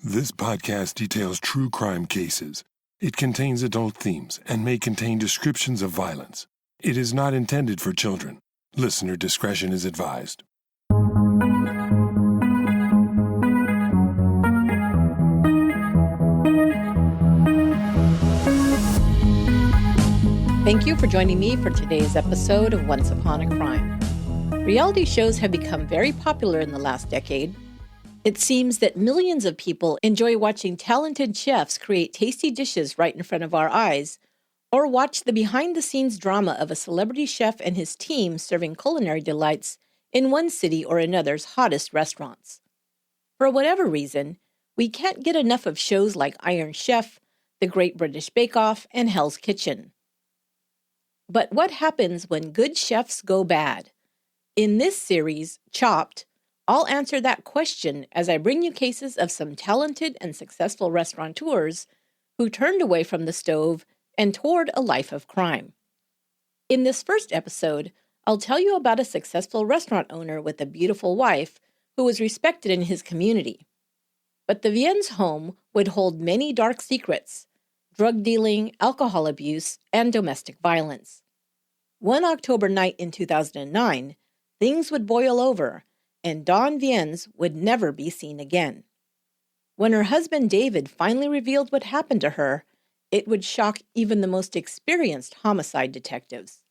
This podcast details true crime cases. It contains adult themes and may contain descriptions of violence. It is not intended for children. Listener discretion is advised. Thank you for joining me for today's episode of Once Upon a Crime. Reality shows have become very popular in the last decade. It seems that millions of people enjoy watching talented chefs create tasty dishes right in front of our eyes, or watch the behind-the-scenes drama of a celebrity chef and his team serving culinary delights in one city or another's hottest restaurants. For whatever reason, we can't get enough of shows like Iron Chef, The Great British Bake Off, and Hell's Kitchen. But what happens when good chefs go bad? In this series, Chopped, I'll answer that question as I bring you cases of some talented and successful restaurateurs who turned away from the stove and toward a life of crime. In this first episode, I'll tell you about a successful restaurant owner with a beautiful wife who was respected in his community. But the Viens home would hold many dark secrets: drug dealing, alcohol abuse, and domestic violence. One October night in 2009, things would boil over, and Dawn Viens would never be seen again. When her husband David finally revealed what happened to her, it would shock even the most experienced homicide detectives.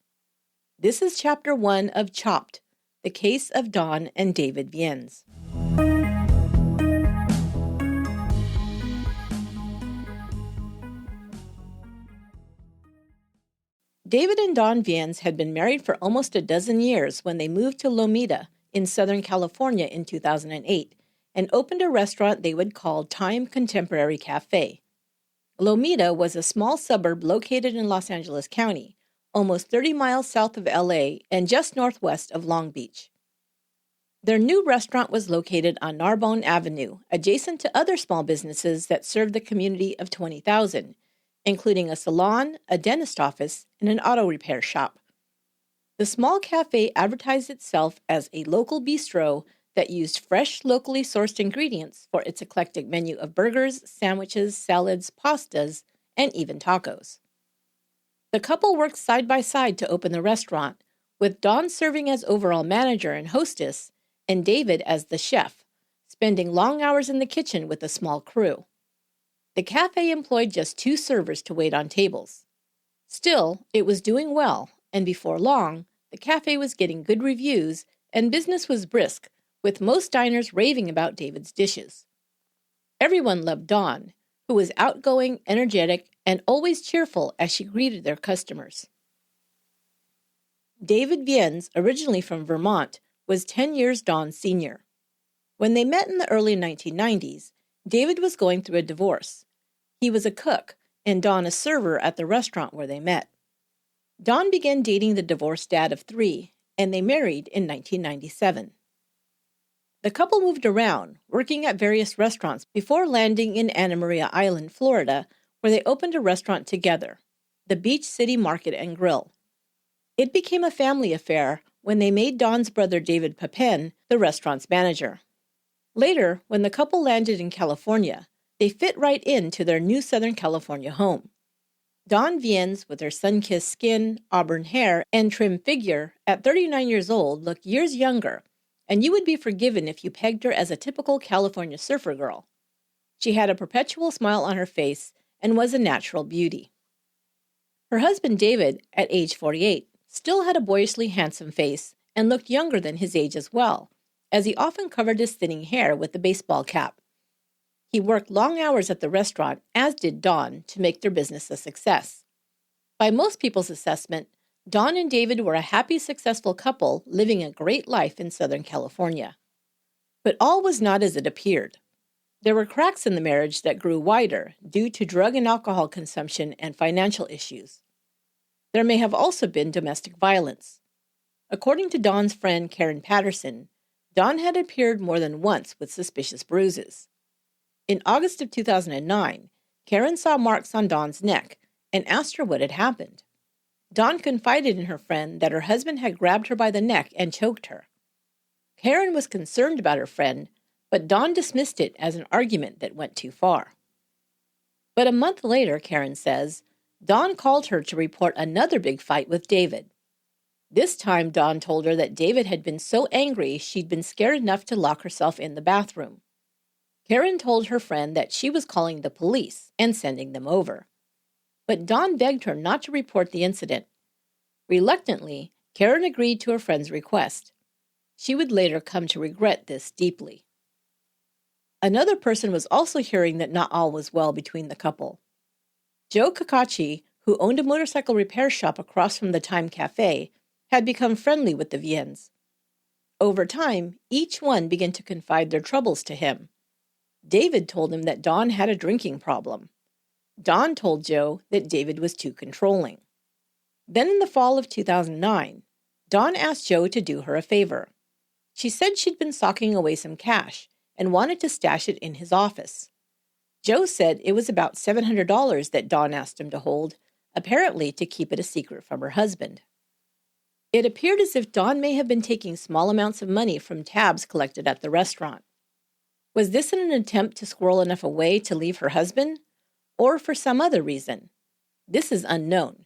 This is Chapter 1 of Chopped, the case of Dawn and David Viens. David and Dawn Viens had been married for almost a dozen years when they moved to Lomita in Southern California in 2008 and opened a restaurant they would call Time Contemporary Cafe. Lomita was a small suburb located in Los Angeles County, almost 30 miles south of LA and just northwest of Long Beach. Their new restaurant was located on Narbonne Avenue, adjacent to other small businesses that served the community of 20,000, including a salon, a dentist office, and an auto repair shop. The small cafe advertised itself as a local bistro that used fresh, locally sourced ingredients for its eclectic menu of burgers, sandwiches, salads, pastas, and even tacos. The couple worked side by side to open the restaurant, with Dawn serving as overall manager and hostess, and David as the chef, spending long hours in the kitchen with a small crew. The cafe employed just 2 servers to wait on tables. Still, it was doing well, and before long, the cafe was getting good reviews and business was brisk, with most diners raving about David's dishes. Everyone loved Dawn, who was outgoing, energetic, and always cheerful as she greeted their customers. David Viens, originally from Vermont, was 10 years Dawn's senior. When they met in the early 1990s, David was going through a divorce. He was a cook, and Dawn a server at the restaurant where they met. Dawn began dating the divorced dad of 3, and they married in 1997. The couple moved around, working at various restaurants before landing in Anna Maria Island, Florida, where they opened a restaurant together, the Beach City Market and Grill. It became a family affair when they made Dawn's brother David Pepin the restaurant's manager. Later, when the couple landed in California, they fit right into their new Southern California home. Dawn Viens, with her sun-kissed skin, auburn hair, and trim figure, at 39 years old, looked years younger, and you would be forgiven if you pegged her as a typical California surfer girl. She had a perpetual smile on her face and was a natural beauty. Her husband David, at age 48, still had a boyishly handsome face and looked younger than his age as well, as he often covered his thinning hair with a baseball cap. He worked long hours at the restaurant, as did Dawn, to make their business a success. By most people's assessment, Dawn and David were a happy, successful couple living a great life in Southern California. But all was not as it appeared. There were cracks in the marriage that grew wider due to drug and alcohol consumption and financial issues. There may have also been domestic violence. According to Dawn's friend Karen Patterson, Dawn had appeared more than once with suspicious bruises. In August of 2009, Karen saw marks on Dawn's neck and asked her what had happened. Dawn confided in her friend that her husband had grabbed her by the neck and choked her. Karen was concerned about her friend, but Dawn dismissed it as an argument that went too far. But a month later, Karen says, Dawn called her to report another big fight with David. This time, Dawn told her that David had been so angry she'd been scared enough to lock herself in the bathroom. Karen told her friend that she was calling the police and sending them over. But Dawn begged her not to report the incident. Reluctantly, Karen agreed to her friend's request. She would later come to regret this deeply. Another person was also hearing that not all was well between the couple. Joe Kakachi, who owned a motorcycle repair shop across from the Time Cafe, had become friendly with the Viens. Over time, each one began to confide their troubles to him. David told him that Dawn had a drinking problem. Dawn told Joe that David was too controlling. Then in the fall of 2009, Dawn asked Joe to do her a favor. She said she'd been socking away some cash and wanted to stash it in his office. Joe said it was about $700 that Dawn asked him to hold, apparently to keep it a secret from her husband. It appeared as if Dawn may have been taking small amounts of money from tabs collected at the restaurant. Was this in an attempt to squirrel enough away to leave her husband, or for some other reason? This is unknown,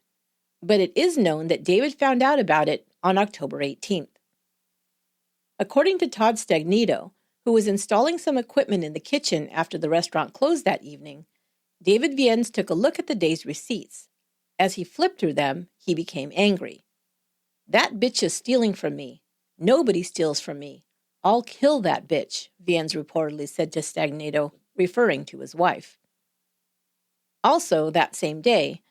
but it is known that David found out about it on October 18th. According to Todd Stagnito, who was installing some equipment in the kitchen after the restaurant closed that evening, David Viens took a look at the day's receipts. As he flipped through them, he became angry. "That bitch is stealing from me. Nobody steals from me. I'll kill that bitch," Viens reportedly said to Stagnito, referring to his wife. Also, that same day,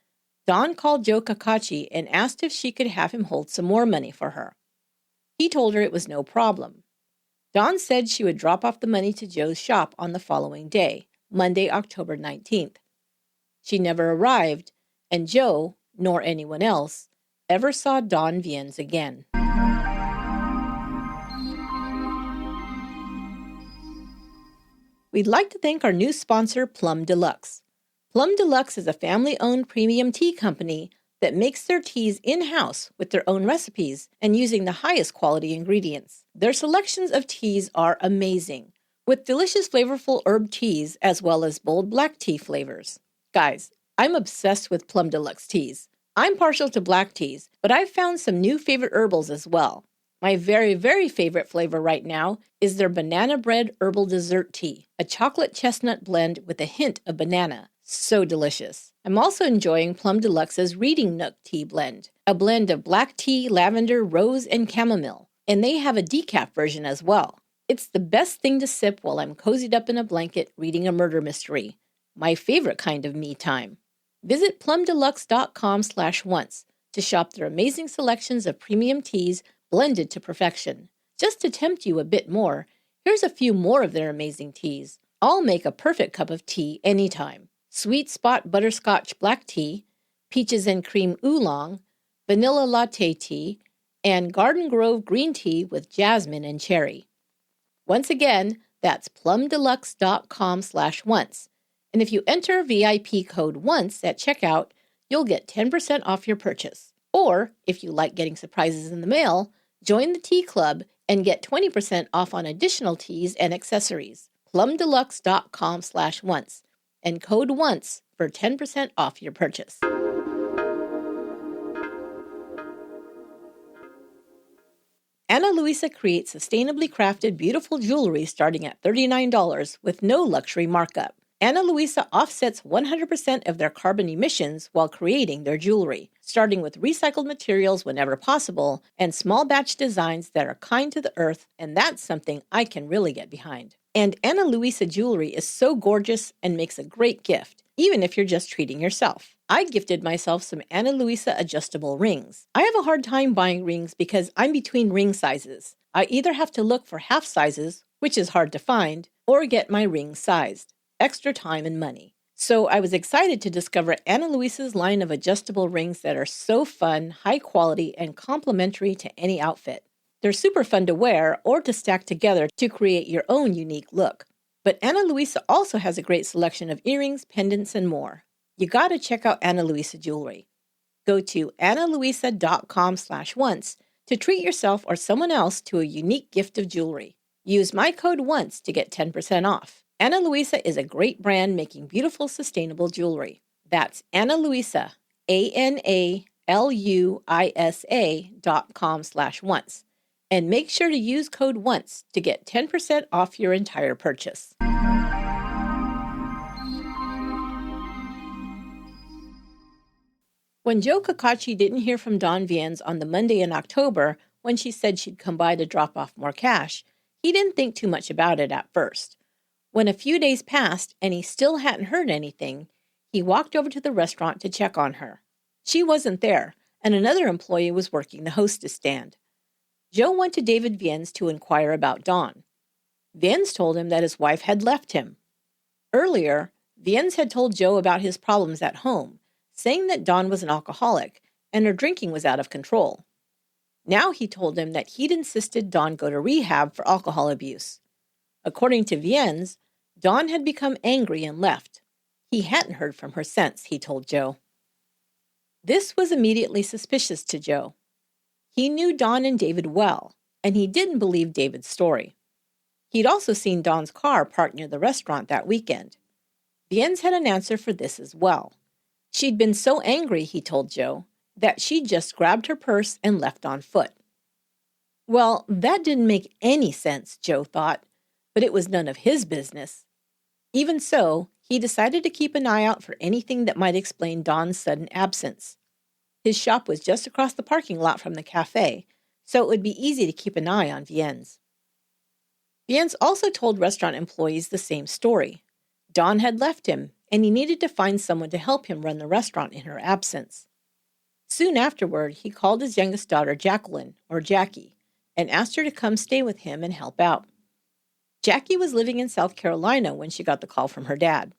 Dawn called Joe Kakachi and asked if she could have him hold some more money for her. He told her it was no problem. Dawn said she would drop off the money to Joe's shop on the following day, Monday, October 19th. She never arrived, and Joe, nor anyone else, ever saw Dawn Viens again. We'd like to thank our new sponsor, Plum Deluxe. Plum Deluxe is a family-owned premium tea company that makes their teas in-house with their own recipes and using the highest quality ingredients. Their selections of teas are amazing, with delicious flavorful herb teas as well as bold black tea flavors. Guys, I'm obsessed with Plum Deluxe teas. I'm partial to black teas, but I've found some new favorite herbals as well. My very, very favorite flavor right now is their banana bread herbal dessert tea, a chocolate chestnut blend with a hint of banana. So delicious. I'm also enjoying Plum Deluxe's Reading Nook tea blend, a blend of black tea, lavender, rose, and chamomile, and they have a decaf version as well. It's the best thing to sip while I'm cozied up in a blanket reading a murder mystery. My favorite kind of me time. Visit plumdeluxe.com/once to shop their amazing selections of premium teas blended to perfection. Just to tempt you a bit more, here's a few more of their amazing teas. All make a perfect cup of tea anytime. Sweet Spot Butterscotch Black Tea, Peaches and Cream Oolong, Vanilla Latte Tea, and Garden Grove Green Tea with Jasmine and Cherry. Once again, that's plumdeluxe.com/once. And if you enter VIP code ONCE at checkout, you'll get 10% off your purchase. Or, if you like getting surprises in the mail, join the tea club and get 20% off on additional teas and accessories. plumdeluxe.com/once. And code ONCE for 10% off your purchase. Ana Luisa creates sustainably crafted beautiful jewelry starting at $39 with no luxury markup. Ana Luisa offsets 100% of their carbon emissions while creating their jewelry, starting with recycled materials whenever possible and small batch designs that are kind to the earth, and that's something I can really get behind. And Ana Luisa jewelry is so gorgeous and makes a great gift, even if you're just treating yourself. I gifted myself some Ana Luisa adjustable rings. I have a hard time buying rings because I'm between ring sizes. I either have to look for half sizes, which is hard to find, or get my ring sized. Extra time and money. So I was excited to discover Ana Luisa's line of adjustable rings that are so fun, high quality, and complementary to any outfit. They're super fun to wear or to stack together to create your own unique look. But Ana Luisa also has a great selection of earrings, pendants, and more. You gotta check out Ana Luisa jewelry. Go to analuisa.com/once to treat yourself or someone else to a unique gift of jewelry. Use my code ONCE to get 10% off. Ana Luisa is a great brand making beautiful, sustainable jewelry. That's Ana Luisa, ANALUISA.com/once. And make sure to use code ONCE to get 10% off your entire purchase. When Jo Cacace didn't hear from Dawn Viens on the Monday in October when she said she'd come by to drop off more cash, he didn't think too much about it at first. When a few days passed and he still hadn't heard anything, he walked over to the restaurant to check on her. She wasn't there, and another employee was working the hostess stand. Jo went to David Viens to inquire about Dawn. Viens told him that his wife had left him. Earlier, Viens had told Jo about his problems at home, saying that Dawn was an alcoholic and her drinking was out of control. Now he told him that he'd insisted Dawn go to rehab for alcohol abuse. According to Viens, Dawn had become angry and left. He hadn't heard from her since, he told Jo. This was immediately suspicious to Jo. He knew Dawn and David well, and he didn't believe David's story. He'd also seen Dawn's car parked near the restaurant that weekend. Viens had an answer for this as well. She'd been so angry, he told Jo, that she just grabbed her purse and left on foot. Well, that didn't make any sense, Jo thought, but it was none of his business. Even so, he decided to keep an eye out for anything that might explain Dawn's sudden absence. His shop was just across the parking lot from the cafe, so it would be easy to keep an eye on Viens. Viens also told restaurant employees the same story. Dawn had left him, and he needed to find someone to help him run the restaurant in her absence. Soon afterward, he called his youngest daughter, Jacqueline, or Jackie, and asked her to come stay with him and help out. Jackie was living in South Carolina when she got the call from her dad.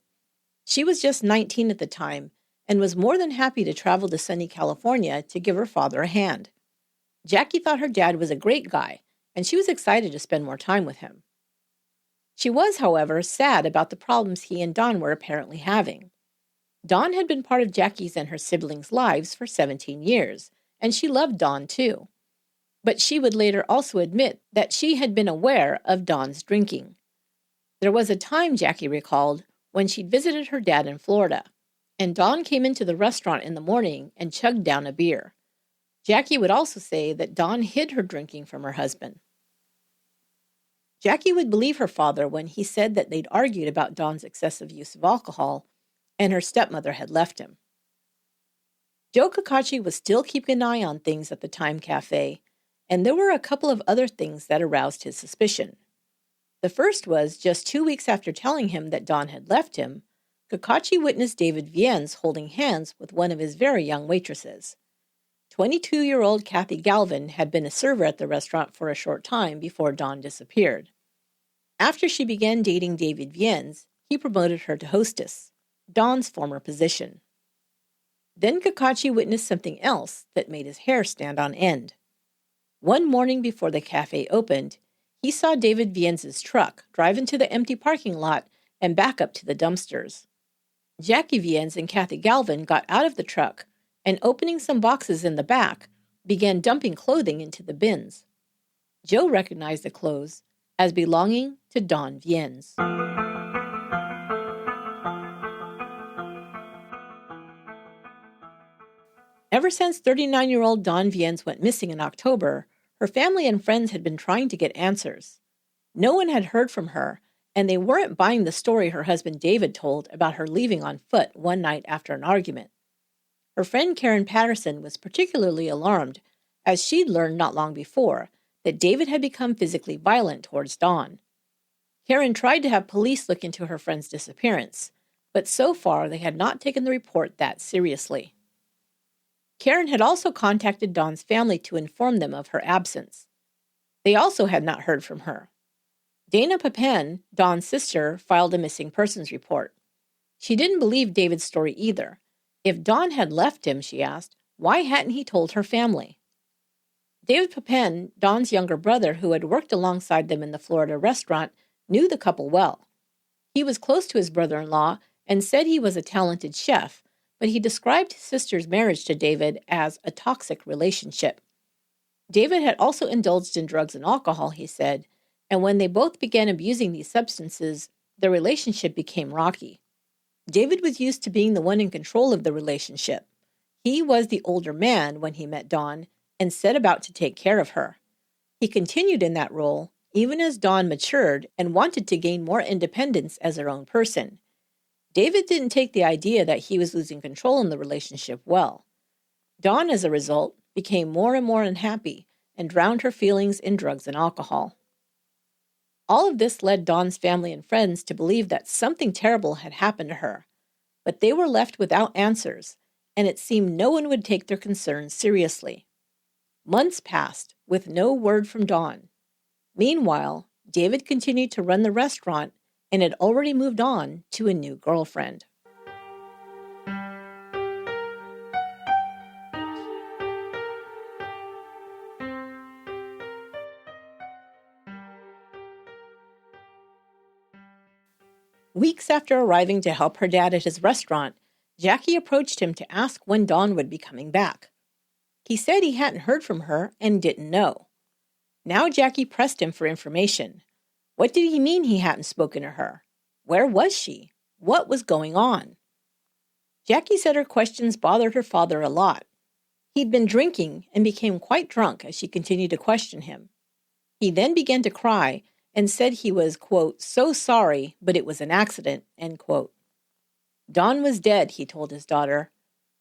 She was just 19 at the time and was more than happy to travel to sunny California to give her father a hand. Jackie thought her dad was a great guy, and she was excited to spend more time with him. She was, however, sad about the problems he and Dawn were apparently having. Dawn had been part of Jackie's and her siblings' lives for 17 years, and she loved Dawn too. But she would later also admit that she had been aware of Dawn's drinking. There was a time, Jackie recalled, when she'd visited her dad in Florida, and Dawn came into the restaurant in the morning and chugged down a beer. Jackie would also say that Dawn hid her drinking from her husband. Jackie would believe her father when he said that they'd argued about Dawn's excessive use of alcohol, and her stepmother had left him. Jo Cacace was still keeping an eye on things at the Time Cafe, and there were a couple of other things that aroused his suspicion. The first was, just 2 weeks after telling him that Dawn had left him, Cacace witnessed David Viens holding hands with one of his very young waitresses. 22-year-old Kathy Galvin had been a server at the restaurant for a short time before Dawn disappeared. After she began dating David Viens, he promoted her to hostess, Dawn's former position. Then Cacace witnessed something else that made his hair stand on end. One morning before the cafe opened, he saw David Viens' truck drive into the empty parking lot and back up to the dumpsters. Jackie Viens and Kathy Galvin got out of the truck and, opening some boxes in the back, began dumping clothing into the bins. Jo recognized the clothes as belonging to Dawn Viens. Ever since 39-year-old Dawn Viens went missing in October, her family and friends had been trying to get answers. No one had heard from her, and they weren't buying the story her husband David told about her leaving on foot one night after an argument. Her friend Karen Patterson was particularly alarmed, as she'd learned not long before that David had become physically violent towards Dawn. Karen tried to have police look into her friend's disappearance, but so far they had not taken the report that seriously. Karen had also contacted Dawn's family to inform them of her absence. They also had not heard from her. Dana Papen, Dawn's sister, filed a missing persons report. She didn't believe David's story either. If Dawn had left him, she asked, why hadn't he told her family? David Papen, Dawn's younger brother who had worked alongside them in the Florida restaurant, knew the couple well. He was close to his brother-in-law and said he was a talented chef, but he described his sister's marriage to David as a toxic relationship. David had also indulged in drugs and alcohol, he said, and when they both began abusing these substances, their relationship became rocky. David was used to being the one in control of the relationship. He was the older man when he met Dawn and set about to take care of her. He continued in that role even as Dawn matured and wanted to gain more independence as her own person. David didn't take the idea that he was losing control in the relationship well. Dawn, as a result, became more and more unhappy and drowned her feelings in drugs and alcohol. All of this led Dawn's family and friends to believe that something terrible had happened to her, but they were left without answers, and it seemed no one would take their concerns seriously. Months passed with no word from Dawn. Meanwhile, David continued to run the restaurant and had already moved on to a new girlfriend. Weeks after arriving to help her dad at his restaurant, Jackie approached him to ask when Dawn would be coming back. He said he hadn't heard from her and didn't know. Now Jackie pressed him for information. What did he mean he hadn't spoken to her? Where was she? What was going on? Jackie said her questions bothered her father a lot. He'd been drinking and became quite drunk as she continued to question him. He then began to cry and said he was, quote, so sorry, but it was an accident, end quote. Dawn was dead, he told his daughter.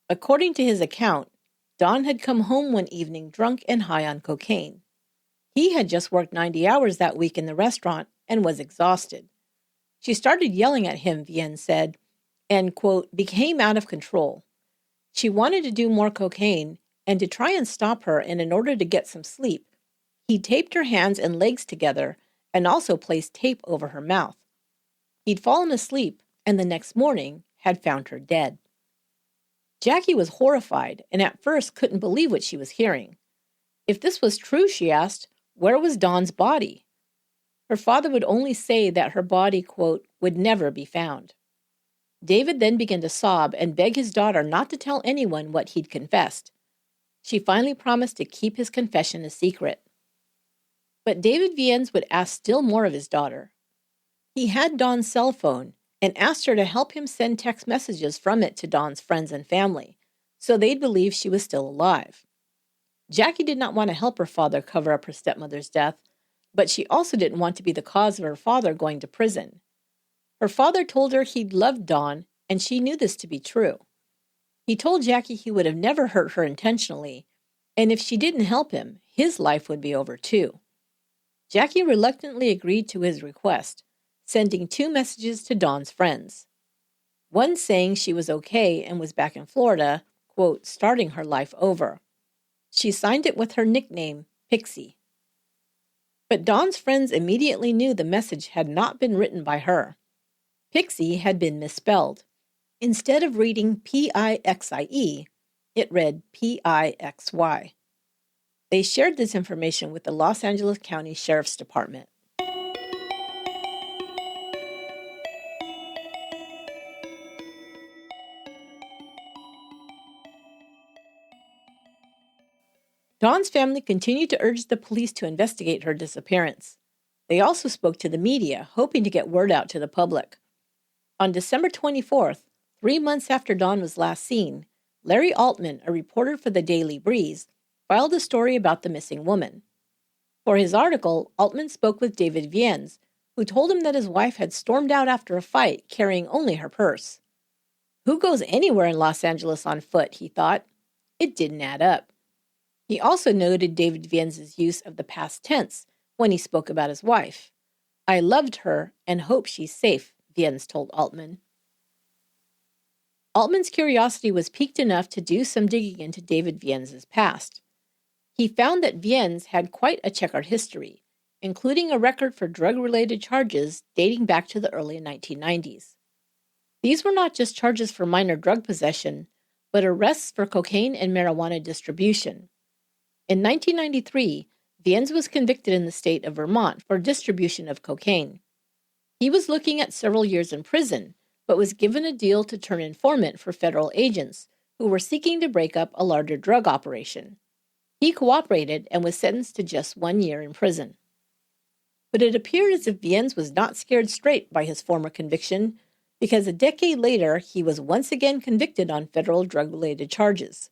According to his account, Dawn had come home one evening drunk and high on cocaine. He had just worked 90 hours that week in the restaurant and was exhausted. She started yelling at him, Viens said, and, quote, became out of control. She wanted to do more cocaine, and to try and stop her and in order to get some sleep, he taped her hands and legs together and also placed tape over her mouth. He'd fallen asleep and the next morning had found her dead. Jackie was horrified and at first couldn't believe what she was hearing. If this was true, she asked, where was Dawn's body? Her father would only say that her body, quote, would never be found. David then began to sob and beg his daughter not to tell anyone what he'd confessed. She finally promised to keep his confession a secret. But David Viens would ask still more of his daughter. He had Dawn's cell phone and asked her to help him send text messages from it to Dawn's friends and family, so they'd believe she was still alive. Jackie did not want to help her father cover up her stepmother's death, but she also didn't want to be the cause of her father going to prison. Her father told her he'd loved Dawn, and she knew this to be true. He told Jackie he would have never hurt her intentionally, and if she didn't help him, his life would be over too. Jackie reluctantly agreed to his request, sending 2 messages to Dawn's friends. One saying she was okay and was back in Florida, quote, starting her life over. She signed it with her nickname, Pixie. But Dawn's friends immediately knew the message had not been written by her. Pixie had been misspelled. Instead of reading Pixie, it read Pixy. They shared this information with the Los Angeles County Sheriff's Department. Dawn's family continued to urge the police to investigate her disappearance. They also spoke to the media, hoping to get word out to the public. On December 24th, 3 months after Dawn was last seen, Larry Altman, a reporter for the Daily Breeze, filed a story about the missing woman. For his article, Altman spoke with David Viens, who told him that his wife had stormed out after a fight, carrying only her purse. Who goes anywhere in Los Angeles on foot, he thought. It didn't add up. He also noted David Viens' use of the past tense when he spoke about his wife. I loved her and hope she's safe, Viens told Altman. Altman's curiosity was piqued enough to do some digging into David Viens' past. He found that Viens had quite a checkered history, including a record for drug-related charges dating back to the early 1990s. These were not just charges for minor drug possession, but arrests for cocaine and marijuana distribution. In 1993, Viens was convicted in the state of Vermont for distribution of cocaine. He was looking at several years in prison, but was given a deal to turn informant for federal agents who were seeking to break up a larger drug operation. He cooperated and was sentenced to just 1 year in prison. But it appeared as if Viens was not scared straight by his former conviction, because a decade later he was once again convicted on federal drug-related charges.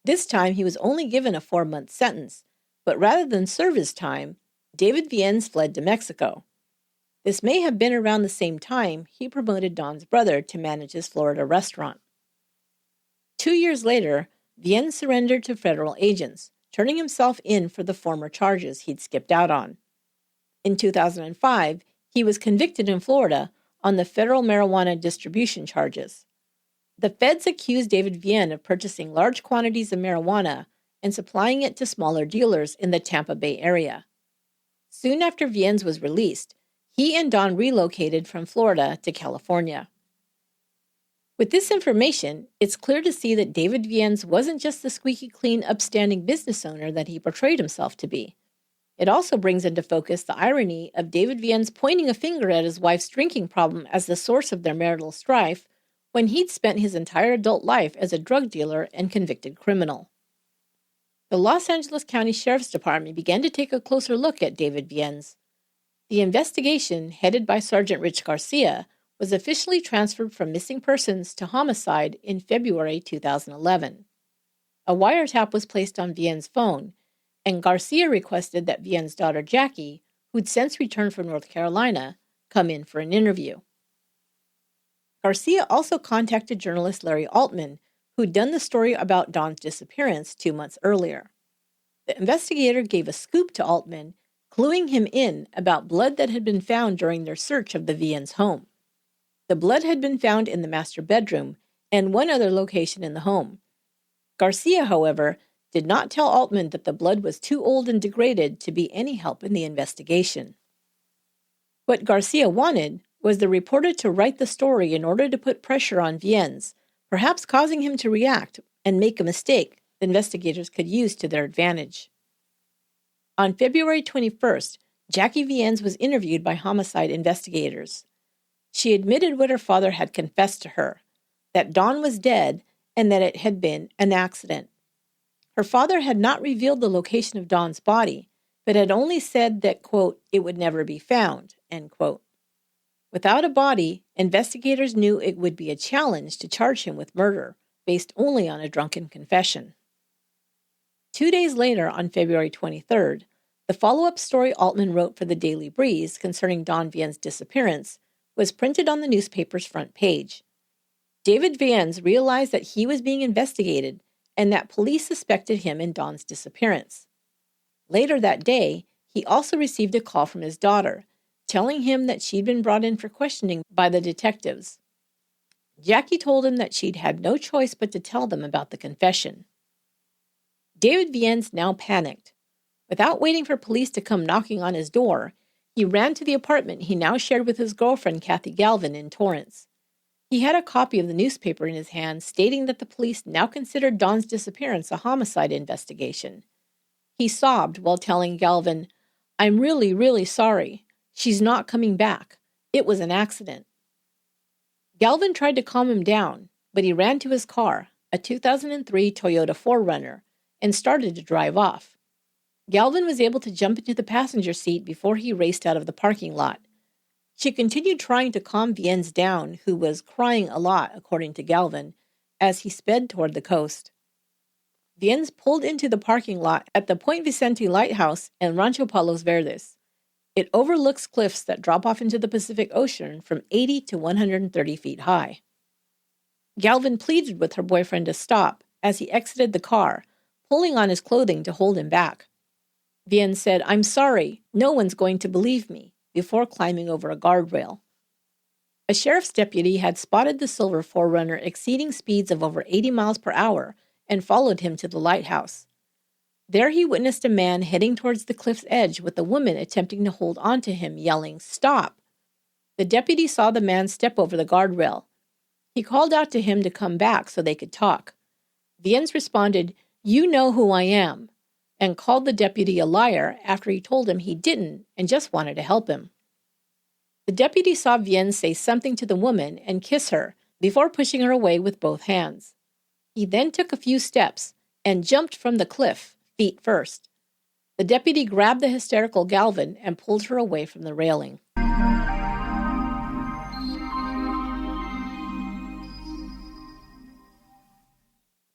This time he was only given a 4-month sentence, but rather than serve his time, David Viens fled to Mexico. This may have been around the same time he promoted Don's brother to manage his Florida restaurant. 2 years later, Viens surrendered to federal agents, turning himself in for the former charges he'd skipped out on. In 2005, he was convicted in Florida on the federal marijuana distribution charges. The feds accused David Viens of purchasing large quantities of marijuana and supplying it to smaller dealers in the Tampa Bay area. Soon after Viens was released, he and Don relocated from Florida to California. With this information, it's clear to see that David Viens wasn't just the squeaky clean, upstanding business owner that he portrayed himself to be. It also brings into focus the irony of David Viens pointing a finger at his wife's drinking problem as the source of their marital strife, when he'd spent his entire adult life as a drug dealer and convicted criminal. The Los Angeles County Sheriff's Department began to take a closer look at David Viens. The investigation, headed by Sergeant Rich Garcia, was officially transferred from missing persons to homicide in February 2011. A wiretap was placed on Viens' phone, and Garcia requested that Viens' daughter Jackie, who'd since returned from North Carolina, come in for an interview. Garcia also contacted journalist Larry Altman, who'd done the story about Don's disappearance 2 months earlier. The investigator gave a scoop to Altman, cluing him in about blood that had been found during their search of the Viens home. The blood had been found in the master bedroom and one other location in the home. Garcia, however, did not tell Altman that the blood was too old and degraded to be any help in the investigation. What Garcia wanted was the reporter to write the story in order to put pressure on Viens, perhaps causing him to react and make a mistake the investigators could use to their advantage. On February 21st, Jackie Viens was interviewed by homicide investigators. She admitted what her father had confessed to her, that Don was dead and that it had been an accident. Her father had not revealed the location of Don's body, but had only said that, quote, it would never be found, end quote. Without a body, investigators knew it would be a challenge to charge him with murder, based only on a drunken confession. 2 days later, on February 23rd, the follow-up story Altman wrote for the Daily Breeze concerning Don Viens' disappearance was printed on the newspaper's front page. David Viens realized that he was being investigated and that police suspected him in Don's disappearance. Later that day, he also received a call from his daughter, telling him that she'd been brought in for questioning by the detectives. Jackie told him that she'd had no choice but to tell them about the confession. David Viens now panicked. Without waiting for police to come knocking on his door, he ran to the apartment he now shared with his girlfriend Kathy Galvin in Torrance. He had a copy of the newspaper in his hand stating that the police now considered Don's disappearance a homicide investigation. He sobbed while telling Galvin, "I'm really, really sorry. She's not coming back. It was an accident." Galvin tried to calm him down, but he ran to his car, a 2003 Toyota 4Runner, and started to drive off. Galvin was able to jump into the passenger seat before he raced out of the parking lot. She continued trying to calm Viens down, who was crying a lot, according to Galvin, as he sped toward the coast. Viens pulled into the parking lot at the Point Vicente Lighthouse and Rancho Palos Verdes. It overlooks cliffs that drop off into the Pacific Ocean from 80 to 130 feet high. Galvin pleaded with her boyfriend to stop as he exited the car, pulling on his clothing to hold him back. Viens said, "I'm sorry, no one's going to believe me," before climbing over a guardrail. A sheriff's deputy had spotted the silver 4Runner exceeding speeds of over 80 miles per hour and followed him to the lighthouse. There he witnessed a man heading towards the cliff's edge with a woman attempting to hold on to him, yelling, "Stop!" The deputy saw the man step over the guardrail. He called out to him to come back so they could talk. Viens responded, "You know who I am," and called the deputy a liar after he told him he didn't and just wanted to help him. The deputy saw Viens say something to the woman and kiss her before pushing her away with both hands. He then took a few steps and jumped from the cliff, feet first. The deputy grabbed the hysterical Galvin and pulled her away from the railing.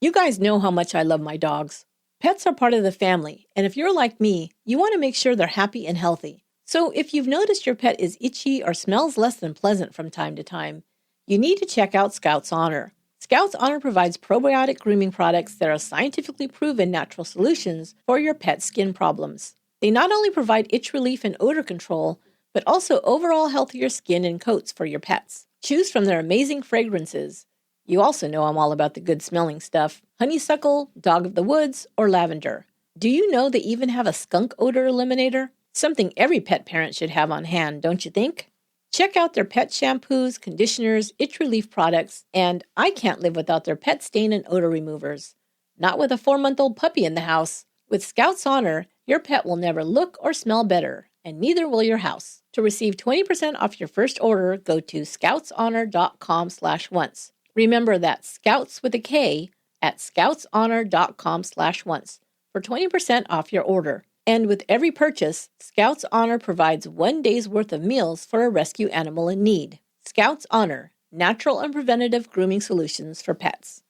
You guys know how much I love my dogs. Pets are part of the family, and if you're like me, you want to make sure they're happy and healthy. So if you've noticed your pet is itchy or smells less than pleasant from time to time, you need to check out Scout's Honor. Scout's Honor provides probiotic grooming products that are scientifically proven natural solutions for your pet's skin problems. They not only provide itch relief and odor control, but also overall healthier skin and coats for your pets. Choose from their amazing fragrances. You also know I'm all about the good-smelling stuff. Honeysuckle, dog of the woods, or lavender. Do you know they even have a skunk odor eliminator? Something every pet parent should have on hand, don't you think? Check out their pet shampoos, conditioners, itch relief products, and I can't live without their pet stain and odor removers. Not with a 4-month-old puppy in the house. With Scout's Honor, your pet will never look or smell better, and neither will your house. To receive 20% off your first order, go to scoutshonor.com/once. Remember that Scouts with a K at scoutshonor.com/once for 20% off your order. And with every purchase, Scouts Honor provides 1 day's worth of meals for a rescue animal in need. Scouts Honor, natural and preventative grooming solutions for pets.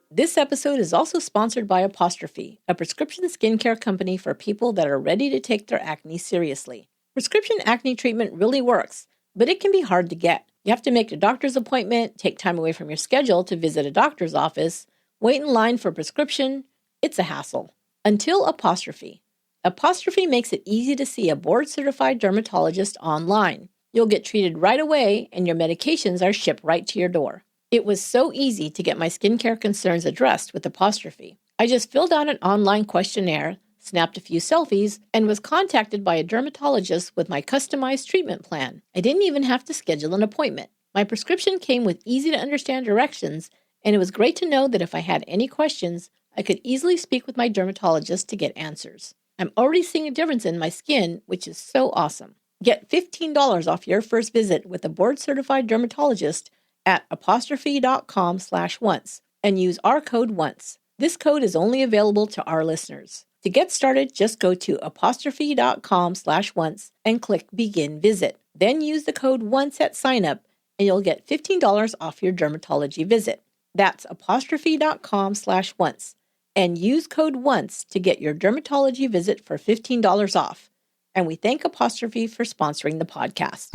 This episode is also sponsored by Apostrophe, a prescription skincare company for people that are ready to take their acne seriously. Prescription acne treatment really works, but it can be hard to get. You have to make a doctor's appointment, take time away from your schedule to visit a doctor's office, wait in line for a prescription. It's a hassle. Until Apostrophe. Apostrophe makes it easy to see a board-certified dermatologist online. You'll get treated right away, and your medications are shipped right to your door. It was so easy to get my skincare concerns addressed with Apostrophe. I just filled out an online questionnaire, snapped a few selfies, and was contacted by a dermatologist with my customized treatment plan. I didn't even have to schedule an appointment. My prescription came with easy-to-understand directions, and it was great to know that if I had any questions, I could easily speak with my dermatologist to get answers. I'm already seeing a difference in my skin, which is so awesome. Get $15 off your first visit with a board-certified dermatologist at apostrophe.com/once and use our code ONCE. This code is only available to our listeners. To get started, just go to apostrophe.com/once and click Begin Visit. Then use the code ONCE at sign-up, and you'll get $15 off your dermatology visit. That's apostrophe.com/once, and use code ONCE to get your dermatology visit for $15 off. And we thank Apostrophe for sponsoring the podcast.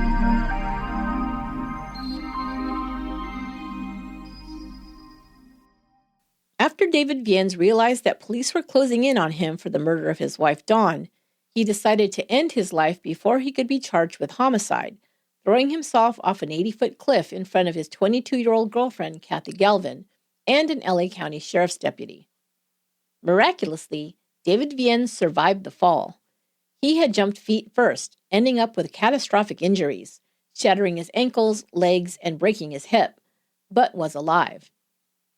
After David Viens realized that police were closing in on him for the murder of his wife Dawn, he decided to end his life before he could be charged with homicide, throwing himself off an 80-foot cliff in front of his 22-year-old girlfriend, Kathy Galvin, and an LA County Sheriff's deputy. Miraculously, David Viens survived the fall. He had jumped feet first, ending up with catastrophic injuries, shattering his ankles, legs, and breaking his hip, but was alive.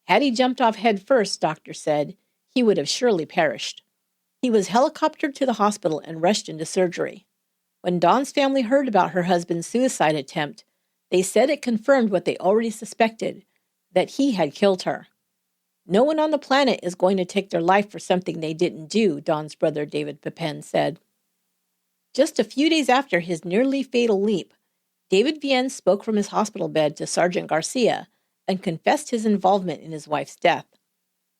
Had he jumped off head first, doctors said, he would have surely perished. He was helicoptered to the hospital and rushed into surgery. When Dawn's family heard about her husband's suicide attempt, they said it confirmed what they already suspected, that he had killed her. No one on the planet is going to take their life for something they didn't do, Dawn's brother David Pepin said. Just a few days after his nearly fatal leap, David Viens spoke from his hospital bed to Sergeant Garcia and confessed his involvement in his wife's death.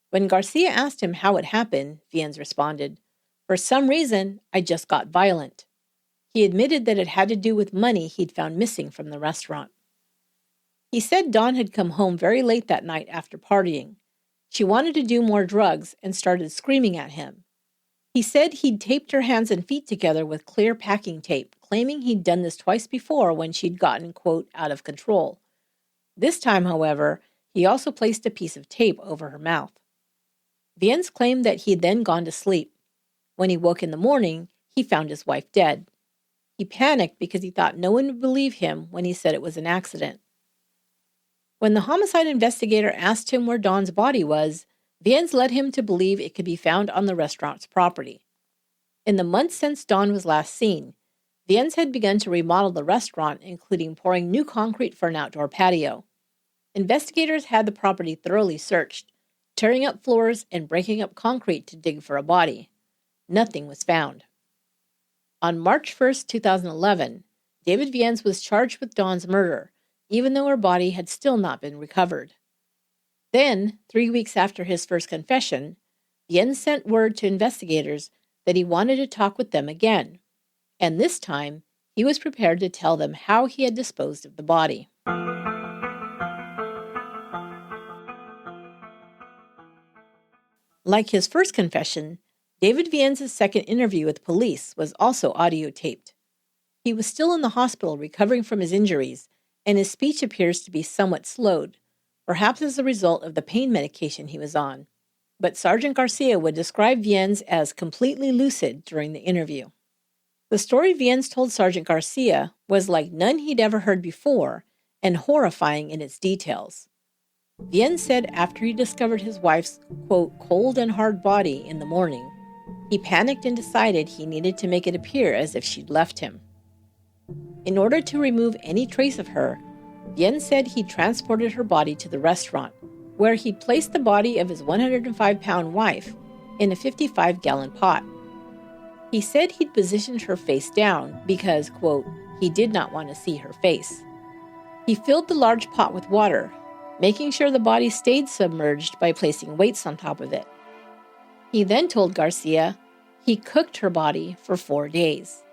When Garcia asked him how it happened, Viens responded, "For some reason, I just got violent." He admitted that it had to do with money he'd found missing from the restaurant. He said Dawn had come home very late that night after partying. She wanted to do more drugs and started screaming at him. He said he'd taped her hands and feet together with clear packing tape, claiming he'd done this twice before when she'd gotten, quote, out of control. This time, however, he also placed a piece of tape over her mouth. Viens claimed that he had then gone to sleep. When he woke in the morning, he found his wife dead. He panicked because he thought no one would believe him when he said it was an accident. When the homicide investigator asked him where Dawn's body was, Viens led him to believe it could be found on the restaurant's property. In the months since Dawn was last seen, Viens had begun to remodel the restaurant, including pouring new concrete for an outdoor patio. Investigators had the property thoroughly searched, tearing up floors and breaking up concrete to dig for a body. Nothing was found. On March 1st, 2011, David Viens was charged with Dawn's murder, even though her body had still not been recovered. Then, 3 weeks after his first confession, Viens sent word to investigators that he wanted to talk with them again, and this time he was prepared to tell them how he had disposed of the body. Like his first confession, David Viens' second interview with police was also audio taped. He was still in the hospital recovering from his injuries, and his speech appears to be somewhat slowed, perhaps as a result of the pain medication he was on. But Sergeant Garcia would describe Viens as completely lucid during the interview. The story Viens told Sergeant Garcia was like none he'd ever heard before and horrifying in its details. Viens said after he discovered his wife's, quote, cold and hard body in the morning, he panicked and decided he needed to make it appear as if she'd left him. In order to remove any trace of her, Viens said he transported her body to the restaurant, where he'd placed the body of his 105-pound wife in a 55-gallon pot. He said he'd positioned her face down because, quote, he did not want to see her face. He filled the large pot with water, making sure the body stayed submerged by placing weights on top of it. He then told Garcia he cooked her body for 4 days.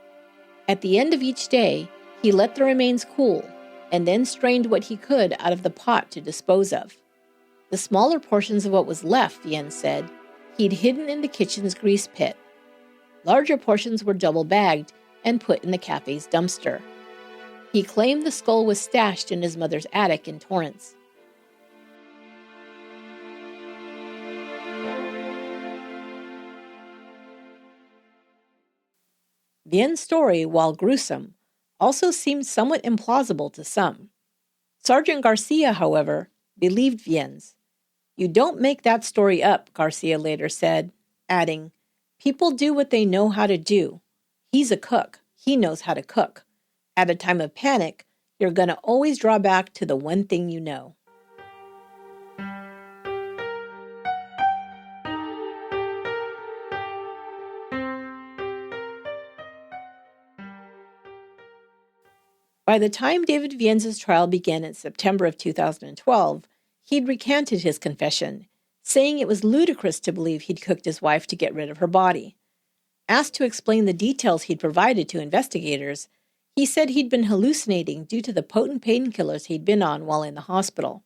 At the end of each day, he let the remains cool and then strained what he could out of the pot to dispose of. The smaller portions of what was left, Viens said, he'd hidden in the kitchen's grease pit. Larger portions were double-bagged and put in the cafe's dumpster. He claimed the skull was stashed in his mother's attic in Torrance. Viens' story, while gruesome, also seemed somewhat implausible to some. Sergeant Garcia, however, believed Viens. "You don't make that story up," Garcia later said, adding, "People do what they know how to do. He's a cook. He knows how to cook. At a time of panic, you're going to always draw back to the one thing you know." By the time David Viens' trial began in September of 2012, he'd recanted his confession, saying it was ludicrous to believe he'd cooked his wife to get rid of her body. Asked to explain the details he'd provided to investigators, he said he'd been hallucinating due to the potent painkillers he'd been on while in the hospital.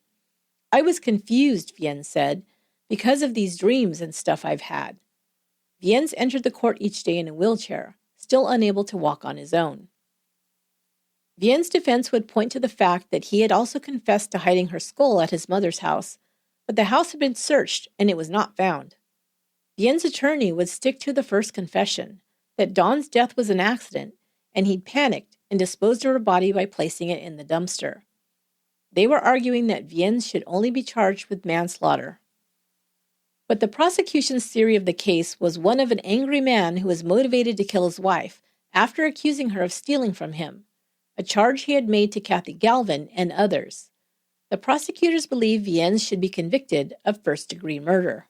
"I was confused," Viens said, "because of these dreams and stuff I've had." Viens entered the court each day in a wheelchair, still unable to walk on his own. Viens' defense would point to the fact that he had also confessed to hiding her skull at his mother's house, but the house had been searched and it was not found. Viens' attorney would stick to the first confession, that Dawn's death was an accident, and he'd panicked and disposed of her body by placing it in the dumpster. They were arguing that Viens should only be charged with manslaughter. But the prosecution's theory of the case was one of an angry man who was motivated to kill his wife after accusing her of stealing from him, a charge he had made to Kathy Galvin and others. The prosecutors believed Viens should be convicted of first-degree murder.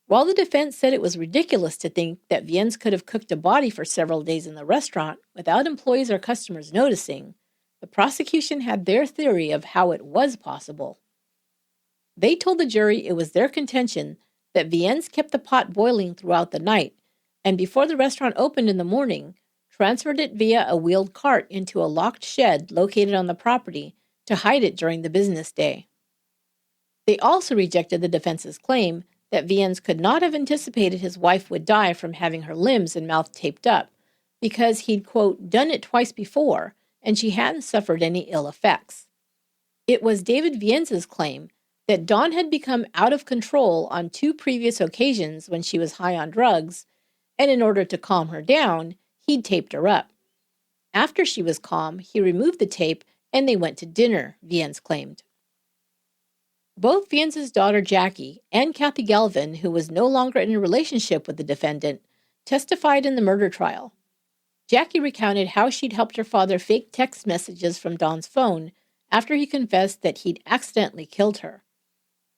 While the defense said it was ridiculous to think that Viens could have cooked a body for several days in the restaurant without employees or customers noticing, the prosecution had their theory of how it was possible. They told the jury it was their contention that Viens kept the pot boiling throughout the night, and before the restaurant opened in the morning, transferred it via a wheeled cart into a locked shed located on the property to hide it during the business day. They also rejected the defense's claim that Viens could not have anticipated his wife would die from having her limbs and mouth taped up, because he'd, quote, done it twice before, and she hadn't suffered any ill effects. It was David Viens' claim that Dawn had become out of control on 2 previous occasions when she was high on drugs, and in order to calm her down, he'd taped her up. After she was calm, he removed the tape and they went to dinner, Viens claimed. Both Viens' daughter Jackie and Kathy Galvin, who was no longer in a relationship with the defendant, testified in the murder trial. Jackie recounted how she'd helped her father fake text messages from Dawn's phone after he confessed that he'd accidentally killed her.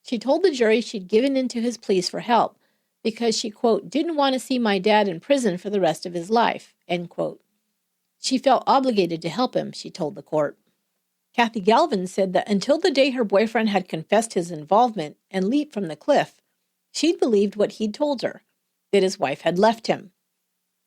She told the jury she'd given in to his pleas for help because she, quote, didn't want to see my dad in prison for the rest of his life, end quote. She felt obligated to help him, she told the court. Kathy Galvin said that until the day her boyfriend had confessed his involvement and leaped from the cliff, she'd believed what he'd told her, that his wife had left him.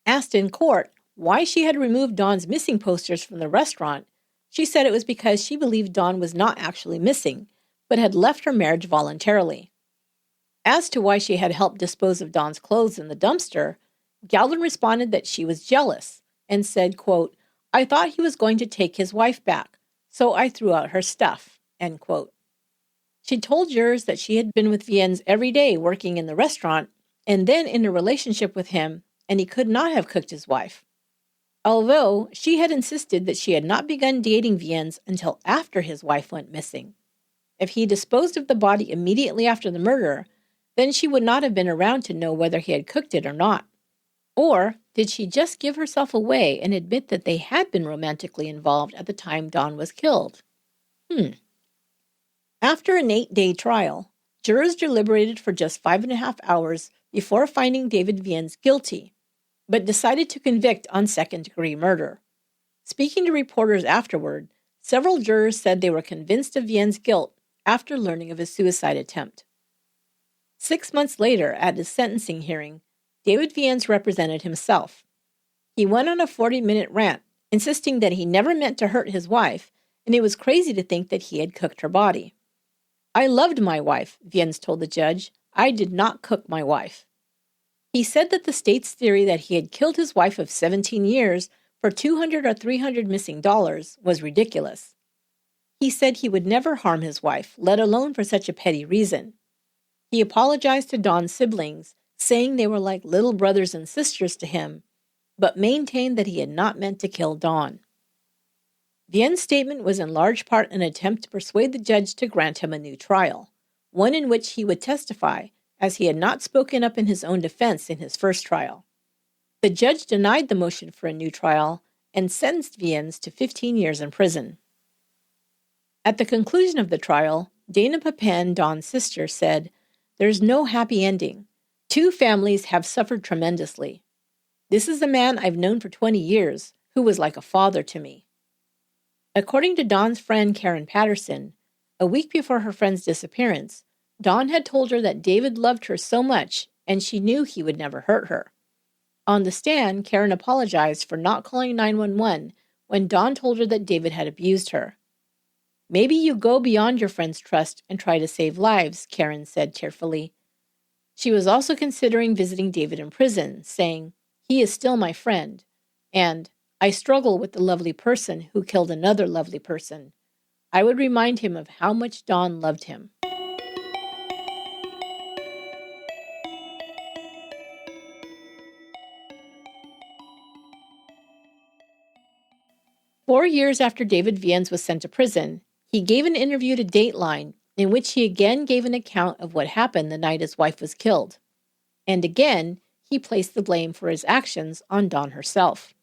Asked in court why she had removed Don's missing posters from the restaurant, she said it was because she believed Don was not actually missing, but had left her marriage voluntarily. As to why she had helped dispose of Don's clothes in the dumpster, Galvin responded that she was jealous and said, quote, I thought he was going to take his wife back, so I threw out her stuff, end quote. She told jurors that she had been with Viens every day working in the restaurant and then in a relationship with him, and he could not have cooked his wife. Although she had insisted that she had not begun dating Viens until after his wife went missing. If he disposed of the body immediately after the murder, then she would not have been around to know whether he had cooked it or not. Or did she just give herself away and admit that they had been romantically involved at the time Don was killed? After an 8-day trial, jurors deliberated for just 5.5 hours before finding David Viens guilty, but decided to convict on second-degree murder. Speaking to reporters afterward, several jurors said they were convinced of Viens' guilt after learning of his suicide attempt. 6 months later, at his sentencing hearing, David Viens represented himself. He went on a 40-minute rant, insisting that he never meant to hurt his wife, and it was crazy to think that he had cooked her body. I loved my wife, Viens told the judge. I did not cook my wife. He said that the state's theory that he had killed his wife of 17 years for $200 or $300 missing dollars was ridiculous. He said he would never harm his wife, let alone for such a petty reason. He apologized to Don's siblings, saying they were like little brothers and sisters to him, but maintained that he had not meant to kill Don. Viens' statement was in large part an attempt to persuade the judge to grant him a new trial, one in which he would testify, as he had not spoken up in his own defense in his first trial. The judge denied the motion for a new trial and sentenced Viens to 15 years in prison. At the conclusion of the trial, Dana Papin, Don's sister, said, "There's no happy ending. 2 families have suffered tremendously. This is a man I've known for 20 years, who was like a father to me." According to Don's friend Karen Patterson, a week before her friend's disappearance, Don had told her that David loved her so much and she knew he would never hurt her. On the stand, Karen apologized for not calling 911 when Don told her that David had abused her. "Maybe you go beyond your friend's trust and try to save lives," Karen said tearfully. She was also considering visiting David in prison, saying, "He is still my friend," and "I struggle with the lovely person who killed another lovely person. I would remind him of how much Don loved him." Four years after David Viens was sent to prison, he gave an interview to Dateline in which he again gave an account of what happened the night his wife was killed. And again, he placed the blame for his actions on Dawn herself.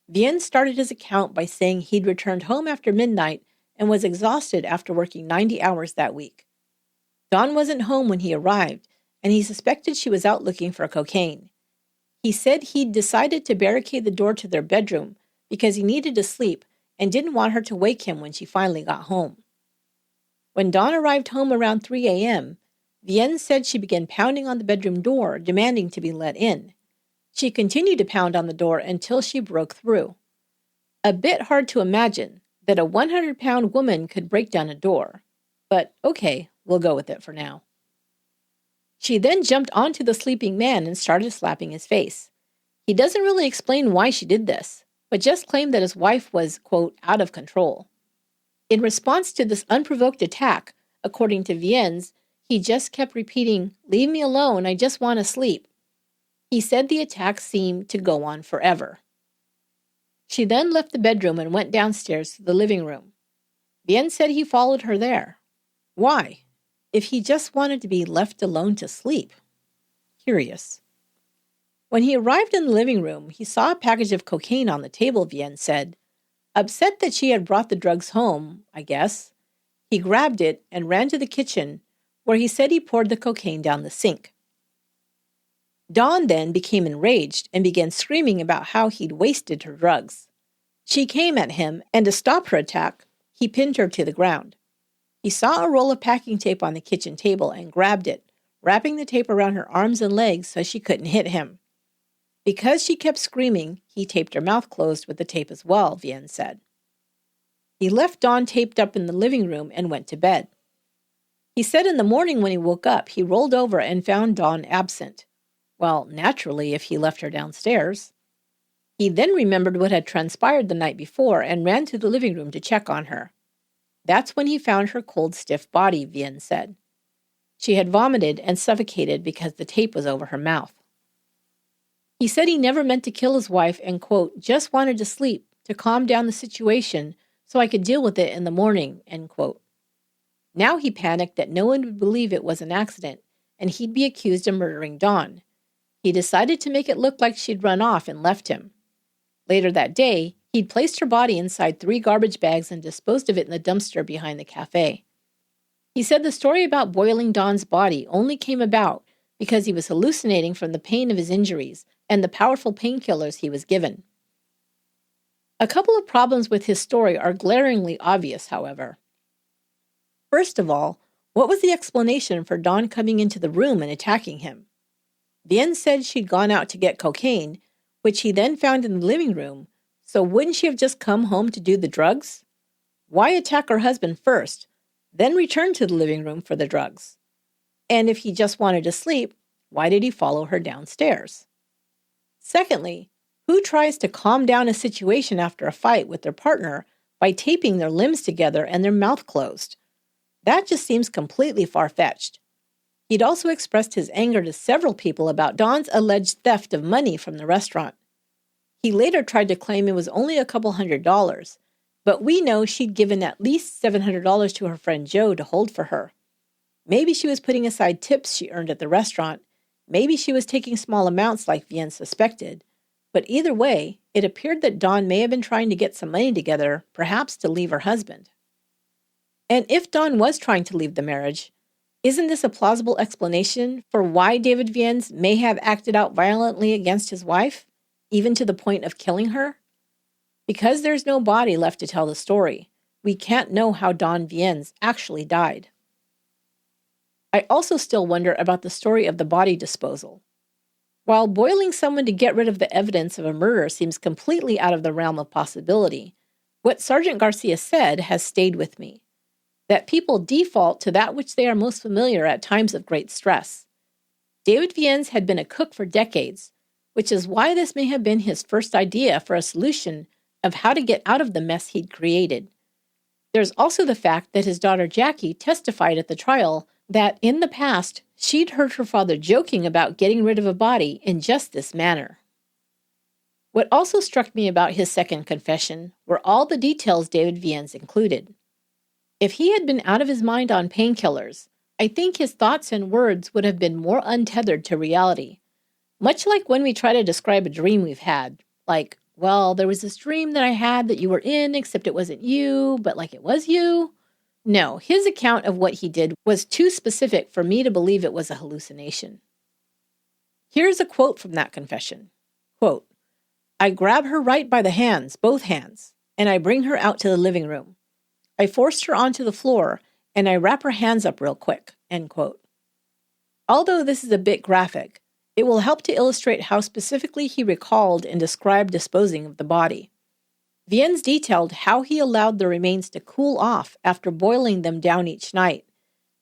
Viens started his account by saying he'd returned home after midnight and was exhausted after working 90 hours that week. Dawn wasn't home when he arrived, and he suspected she was out looking for cocaine. He said he'd decided to barricade the door to their bedroom because he needed to sleep and didn't want her to wake him when she finally got home. When Dawn arrived home around 3 a.m., Viens said she began pounding on the bedroom door, demanding to be let in. She continued to pound on the door until she broke through. A bit hard to imagine that a 100-pound woman could break down a door, but okay, we'll go with it for now. She then jumped onto the sleeping man and started slapping his face. He doesn't really explain why she did this, but just claimed that his wife was, quote, out of control. In response to this unprovoked attack, according to Viens, he just kept repeating, "Leave me alone, I just want to sleep." He said the attack seemed to go on forever. She then left the bedroom and went downstairs to the living room. Viens said he followed her there. Why? If he just wanted to be left alone to sleep. Curious. When he arrived in the living room, he saw a package of cocaine on the table, Viens said. Upset that she had brought the drugs home, I guess, He grabbed it and ran to the kitchen, where he said he poured the cocaine down the sink. Dawn then became enraged and began screaming about how he'd wasted her drugs. She came at him, and to stop her attack, he pinned her to the ground. He saw a roll of packing tape on the kitchen table and grabbed it, wrapping the tape around her arms and legs so she couldn't hit him. Because she kept screaming, he taped her mouth closed with the tape as well, Viens said. He left Dawn taped up in the living room and went to bed. He said in the morning when he woke up, he rolled over and found Dawn absent. Well, naturally, if he left her downstairs. He then remembered what had transpired the night before and ran to the living room to check on her. That's when he found her cold, stiff body, Viens said. She had vomited and suffocated because the tape was over her mouth. He said he never meant to kill his wife and, quote, just wanted to sleep to calm down the situation so I could deal with it in the morning, end quote. Now he panicked that no one would believe it was an accident and he'd be accused of murdering Dawn. He decided to make it look like she'd run off and left him. Later that day, he'd placed her body inside 3 garbage bags and disposed of it in the dumpster behind the cafe. He said the story about boiling Dawn's body only came about because he was hallucinating from the pain of his injuries and the powerful painkillers he was given. A couple of problems with his story are glaringly obvious, however. First of all, what was the explanation for Dawn coming into the room and attacking him? Viens said she'd gone out to get cocaine, which he then found in the living room, so wouldn't she have just come home to do the drugs? Why attack her husband first, then return to the living room for the drugs? And if he just wanted to sleep, why did he follow her downstairs? Secondly, who tries to calm down a situation after a fight with their partner by taping their limbs together and their mouth closed? That just seems completely far-fetched. He'd also expressed his anger to several people about Dawn's alleged theft of money from the restaurant. He later tried to claim it was only a couple $100, but we know she'd given at least $700 to her friend Joe to hold for her. Maybe she was putting aside tips she earned at the restaurant. Maybe she was taking small amounts like Viens suspected. But either way, it appeared that Dawn may have been trying to get some money together, perhaps to leave her husband. And if Dawn was trying to leave the marriage, isn't this a plausible explanation for why David Viens may have acted out violently against his wife, even to the point of killing her? Because there's no body left to tell the story, we can't know how Dawn Viens actually died. I also still wonder about the story of the body disposal. While boiling someone to get rid of the evidence of a murder seems completely out of the realm of possibility, what Sergeant Garcia said has stayed with me. That people default to that which they are most familiar at times of great stress. David Viens had been a cook for decades, which is why this may have been his first idea for a solution of how to get out of the mess he'd created. There's also the fact that his daughter Jackie testified at the trial that in the past, she'd heard her father joking about getting rid of a body in just this manner. What also struck me about his second confession were all the details David Viens included. If he had been out of his mind on painkillers, I think his thoughts and words would have been more untethered to reality. Much like when we try to describe a dream we've had, like, well, there was this dream that I had that you were in, except it wasn't you, but like it was you. No, his account of what he did was too specific for me to believe it was a hallucination. Here's a quote from that confession. Quote, I grab her right by the hands, both hands, and I bring her out to the living room. I forced her onto the floor, and I wrap her hands up real quick, end quote. Although this is a bit graphic, it will help to illustrate how specifically he recalled and described disposing of the body. Viens detailed how he allowed the remains to cool off after boiling them down each night,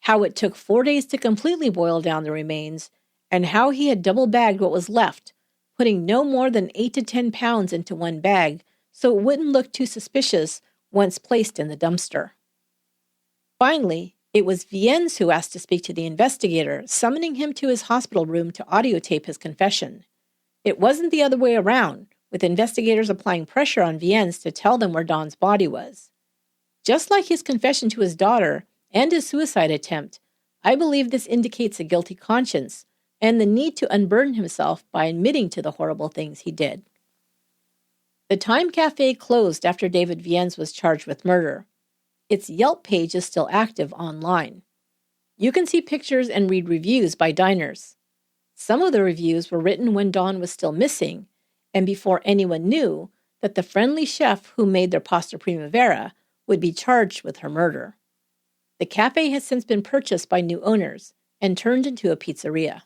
how it took 4 days to completely boil down the remains, and how he had double-bagged what was left, putting no more than 8 to 10 pounds into one bag so it wouldn't look too suspicious once placed in the dumpster. Finally, it was Viens who asked to speak to the investigator, summoning him to his hospital room to audiotape his confession. It wasn't the other way around, with investigators applying pressure on Viens to tell them where Dawn's body was. Just like his confession to his daughter and his suicide attempt, I believe this indicates a guilty conscience and the need to unburden himself by admitting to the horrible things he did. The Time Cafe closed after David Viens was charged with murder. its Yelp page is still active online. You can see pictures and read reviews by diners. Some of the reviews were written when Dawn was still missing, and before anyone knew that the friendly chef who made their pasta primavera would be charged with her murder. The cafe has since been purchased by new owners and turned into a pizzeria.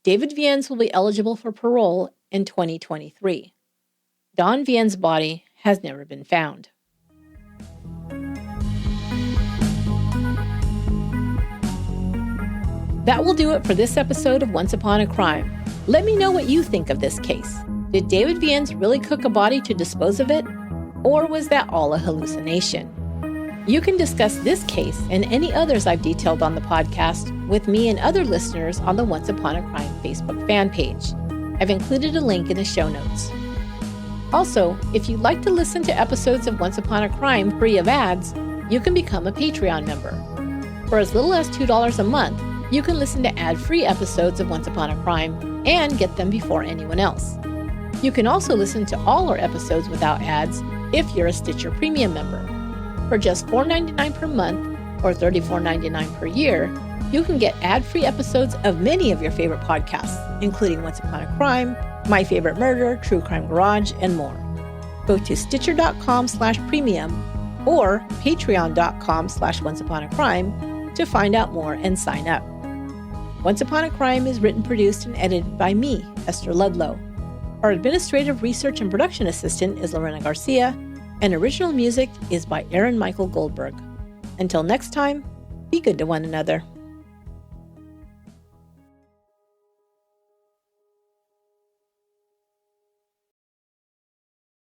David Viens will be eligible for parole in 2023. Dawn Viens' body has never been found. That will do it for this episode of Once Upon a Crime. Let me know what you think of this case. Did David Viens really cook a body to dispose of it? Or was that all a hallucination? You can discuss this case and any others I've detailed on the podcast with me and other listeners on the Once Upon a Crime Facebook fan page. I've included a link in the show notes. Also, if you'd like to listen to episodes of Once Upon a Crime free of ads, you can become a Patreon member. For as little as $2 a month, you can listen to ad-free episodes of Once Upon a Crime and get them before anyone else. You can also listen to all our episodes without ads if you're a Stitcher Premium member. For just $4.99 per month or $34.99 per year, you can get ad-free episodes of many of your favorite podcasts, including Once Upon a Crime, My Favorite Murder, True Crime Garage, and more. Go to Stitcher.com/premium or Patreon.com/OnceUponACrime to find out more and sign up. Once Upon a Crime is written, produced, and edited by me, Esther Ludlow. Our administrative research and production assistant is Lorena Garcia, and original music is by Aaron Michael Goldberg. Until next time, be good to one another.